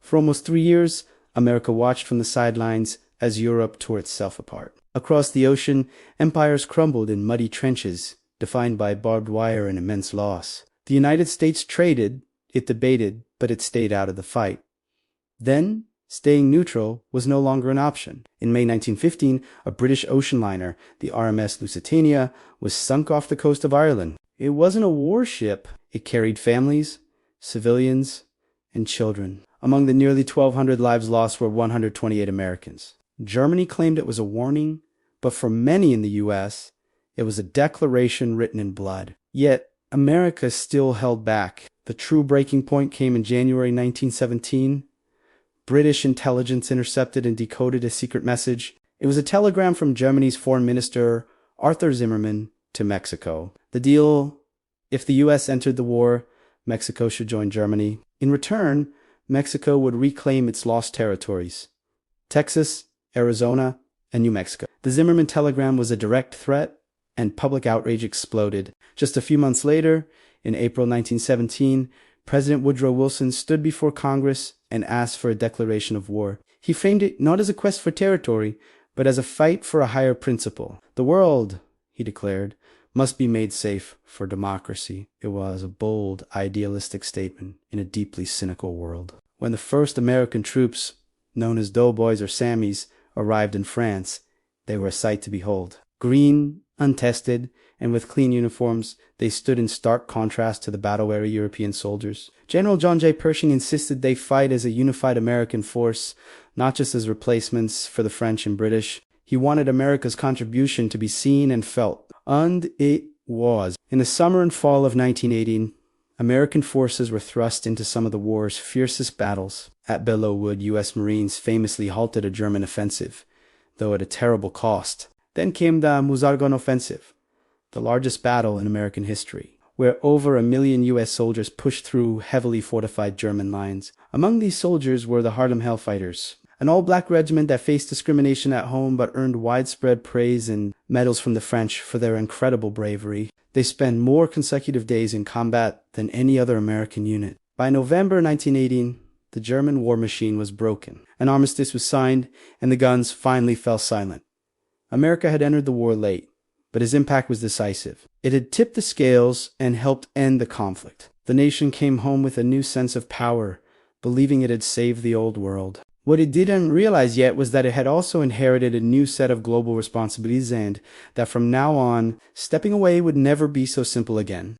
For almost 3 years, America watched from the sidelines as Europe tore itself apart. Across the ocean, empires crumbled in muddy trenches, defined by barbed wire and immense loss. The United States traded, it debated, but it stayed out of the fight. Then, staying neutral was no longer an option. In May 1915, a British ocean liner, the RMS Lusitania, was sunk off the coast of Ireland. It wasn't a warship. It carried families, civilians, and children. Among the nearly 1,200 lives lost were 128 Americans. Germany claimed it was a warning, but for many in the U.S., it was a declaration written in blood. Yet, America still held back. The true breaking point came in January 1917. British intelligence intercepted and decoded a secret message. It was a telegram from Germany's Foreign Minister, Arthur Zimmermann, to Mexico. The deal: if the U.S. entered the war, Mexico should join Germany. In return, Mexico would reclaim its lost territories: Texas, Arizona, and New Mexico. The Zimmermann telegram was a direct threat, and public outrage exploded. Just a few months later, in April 1917, President Woodrow Wilson stood before Congress and asked for a declaration of war. He framed it not as a quest for territory, but as a fight for a higher principle. The world, he declared, must be made safe for democracy. It was a bold, idealistic statement in a deeply cynical world. When the first American troops, known as doughboys or Sammies, arrived in France, they were a sight to behold. Green, untested, and with clean uniforms, they stood in stark contrast to the battle-weary European soldiers. General John J. Pershing insisted they fight as a unified American force, not just as replacements for the French and British. He wanted America's contribution to be seen and felt. And it was. In the summer and fall of 1918, American forces were thrust into some of the war's fiercest battles. At Belleau Wood, U.S. Marines famously halted a German offensive, though at a terrible cost. Then came the Meuse-Argonne Offensive, the largest battle in American history, where over 1 million U.S. soldiers pushed through heavily fortified German lines. Among these soldiers were the Harlem Hellfighters, an all-black regiment that faced discrimination at home but earned widespread praise and medals from the French for their incredible bravery. They spent more consecutive days in combat than any other American unit. By November 1918, the German war machine was broken. An armistice was signed, and the guns finally fell silent. America had entered the war late, but its impact was decisive. It had tipped the scales and helped end the conflict. The nation came home with a new sense of power, believing it had saved the old world. What it didn't realize yet was that it had also inherited a new set of global responsibilities and that from now on, stepping away would never be so simple again.